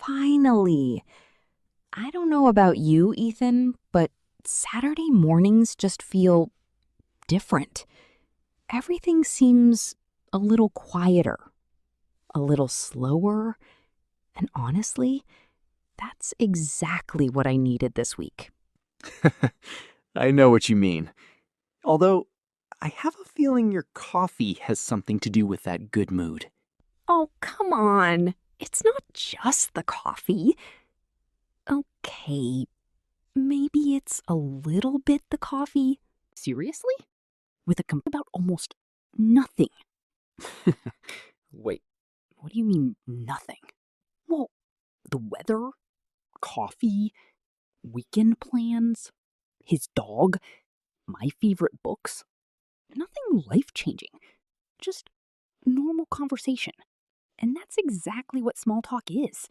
Finally. I don't know about you, Ethan, but Saturday mornings just feel different. Everything seems a little quieter, a little slower, and honestly, that's exactly what I needed this week. I know what you mean. Although, I have a feeling your coffee has something to do with that good mood. Oh, come on. It's not just the coffee. Okay, maybe it's a little bit the coffee. Seriously? With a complaint about almost nothing. Wait, What do you mean, nothing? Well, the weather, coffee, weekend plans, his dog, my favorite books. Nothing life-changing. Just normal conversation. And that's exactly what small talk is.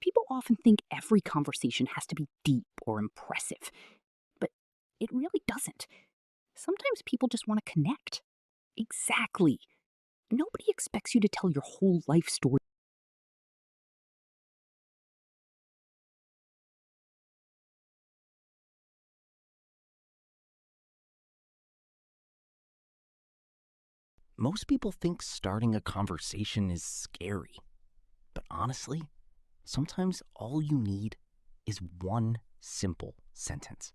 People often think every conversation has to be deep or impressive, but it really doesn't. Sometimes people just want to connect. Exactly. Nobody expects you to tell your whole life story. Most people think starting a conversation is scary. But honestly, sometimes all you need is one simple sentence.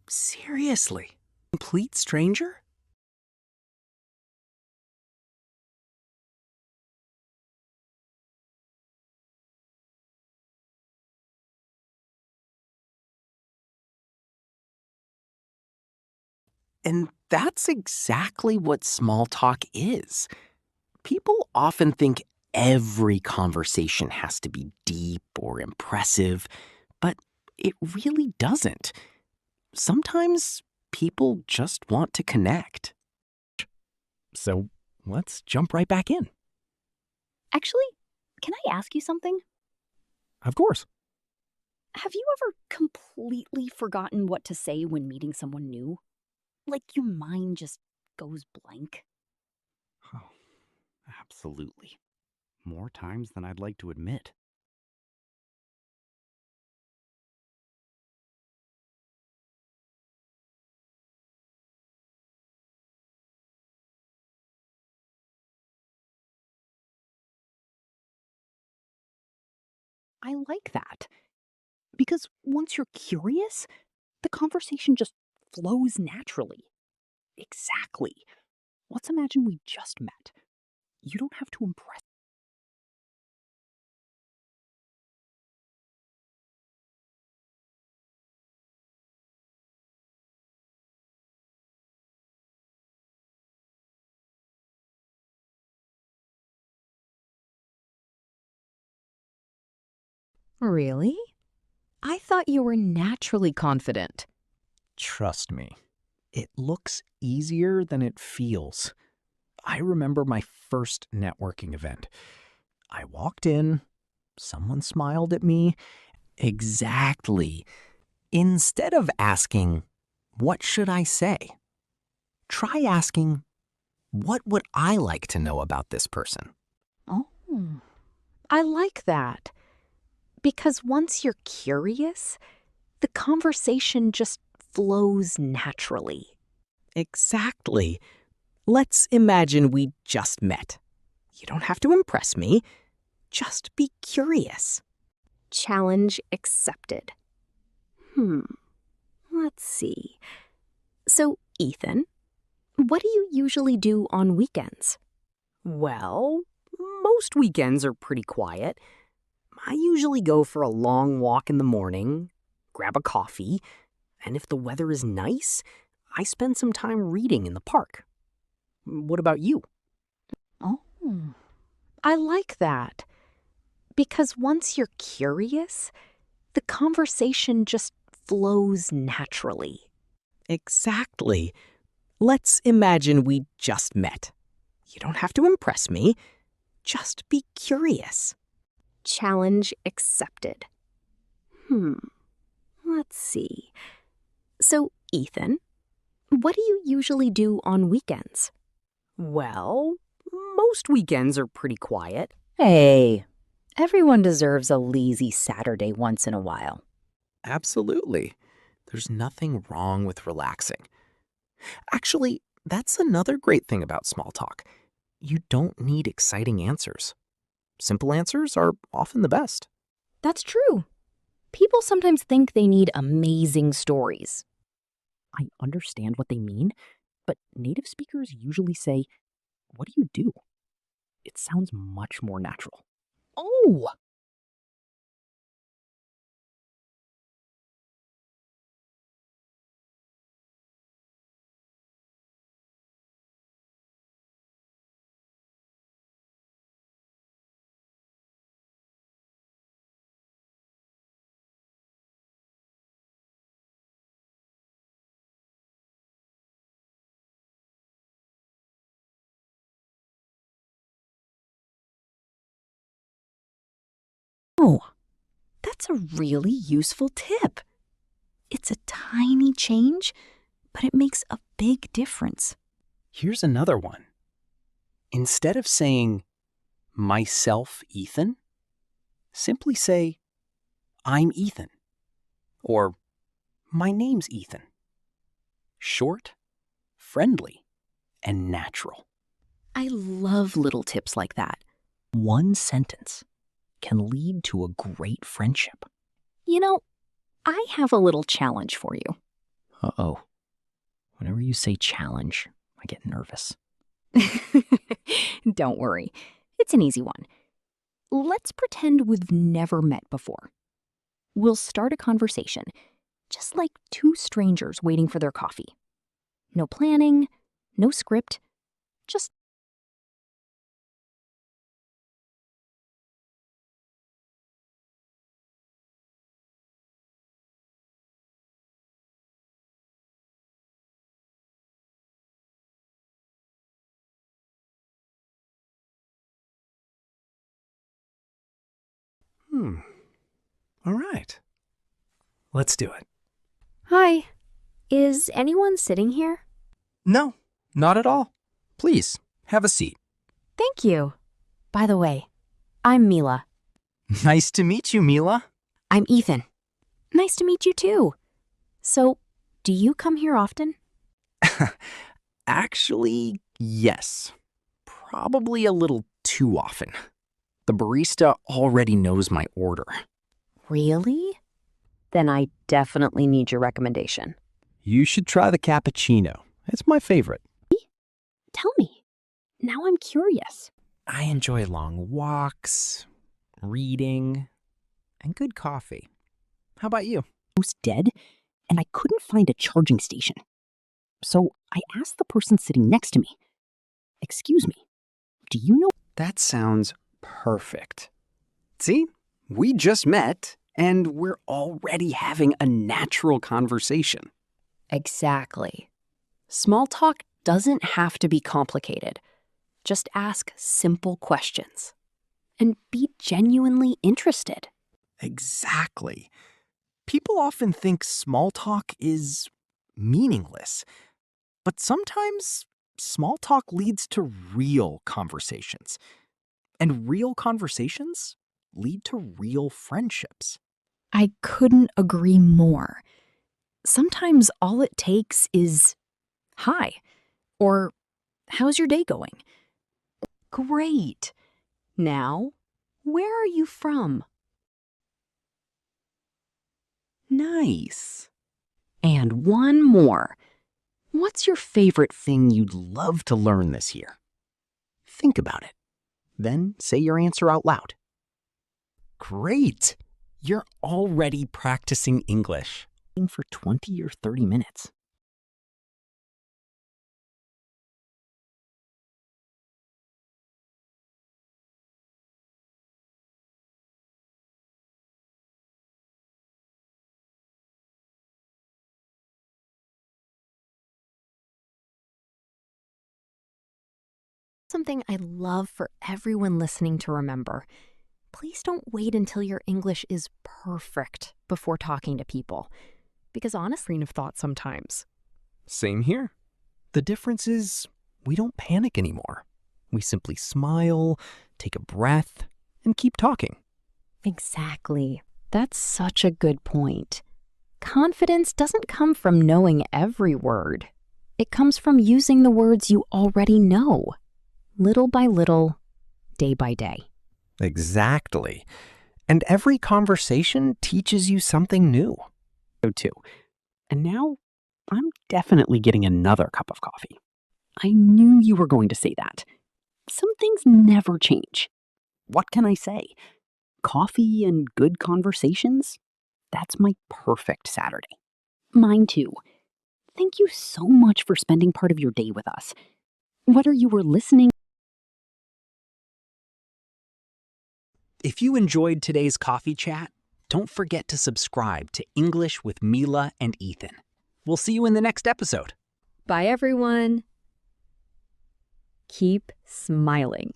Seriously? Complete stranger? And that's exactly what small talk is. People often think every conversation has to be deep or impressive, but it really doesn't. Sometimes people just want to connect. So let's jump right back in. Actually, can I ask you something? Of course. Have you ever completely forgotten what to say when meeting someone new? Like your mind just goes blank? Oh, absolutely. More times than I'd like to admit. I like that. Because once you're curious, the conversation just flows naturally. Exactly. Let's imagine we just met. You don't have to impress. Really? I thought you were naturally confident. Trust me, it looks easier than it feels. I remember my first networking event. I walked in, someone smiled at me. Exactly. Instead of asking, "What should I say?" try asking, "What would I like to know about this person?" Oh, I like that. Because once you're curious, the conversation just flows naturally. Exactly. Let's imagine we just met. You don't have to impress me. Just be curious. Challenge accepted. Let's see. So, Ethan, what do you usually do on weekends? Well, most weekends are pretty quiet. I usually go for a long walk in the morning, grab a coffee, and if the weather is nice, I spend some time reading in the park. What about you? Oh, I like that. Because once you're curious, the conversation just flows naturally. Exactly. Let's imagine we just met. You don't have to impress me. Just be curious. Challenge accepted. Let's see. So, Ethan, what do you usually do on weekends? Well, most weekends are pretty quiet. Hey, everyone deserves a lazy Saturday once in a while. Absolutely. There's nothing wrong with relaxing. Actually, that's another great thing about small talk. You don't need exciting answers. Simple answers are often the best. That's true. People sometimes think they need amazing stories. I understand what they mean, but native speakers usually say, "What do you do?" It sounds much more natural. Oh! Oh, that's a really useful tip. It's a tiny change, but it makes a big difference. Here's another one. Instead of saying, myself, Ethan, simply say, I'm Ethan. Or, my name's Ethan. Short, friendly, and natural. I love little tips like that. One sentence can lead to a great friendship. You know, I have a little challenge for you. Uh-oh. Whenever you say challenge, I get nervous. Don't worry, it's an easy one. Let's pretend we've never met before. We'll start a conversation, just like two strangers waiting for their coffee. No planning, no script, just All right. Let's do it. Hi, is anyone sitting here? No, not at all. Please, have a seat. Thank you. By the way, I'm Mila. Nice to meet you, Mila. I'm Ethan. Nice to meet you too. So, do you come here often? Actually, yes. Probably a little too often. The barista already knows my order. Really? Then I definitely need your recommendation. You should try the cappuccino. It's my favorite. Tell me. Now I'm curious. I enjoy long walks, reading, and good coffee. How about you? Was dead, and I couldn't find a charging station. So I asked the person sitting next to me, "Excuse me, do you know?" That sounds perfect. See, we just met, and we're already having a natural conversation. Exactly. Small talk doesn't have to be complicated. Just ask simple questions and be genuinely interested. Exactly. People often think small talk is meaningless, but sometimes small talk leads to real conversations. And real conversations lead to real friendships. I couldn't agree more. Sometimes all it takes is, "Hi," or "How's your day going?" "Great. Now, where are you from?" Nice. And one more. What's your favorite thing you'd love to learn this year? Think about it. Then say your answer out loud. Great! You're already practicing English. For 20 or 30 minutes. Something I love for everyone listening to remember. Please don't wait until your English is perfect before talking to people. Because honestly, I've thought sometimes. Same here. The difference is we don't panic anymore. We simply smile, take a breath, and keep talking. Exactly. That's such a good point. Confidence doesn't come from knowing every word. It comes from using the words you already know, little by little, day by day. Exactly. And every conversation teaches you something new. So too. And now I'm definitely getting another cup of coffee. I knew you were going to say that. Some things never change. What can I say? Coffee and good conversations? That's my perfect Saturday. Mine too. Thank you so much for spending part of your day with us. Whether you were listening. If you enjoyed today's coffee chat, don't forget to subscribe to English with Mila and Ethan. We'll see you in the next episode. Bye, everyone. Keep smiling.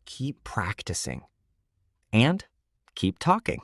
Keep practicing. And keep talking.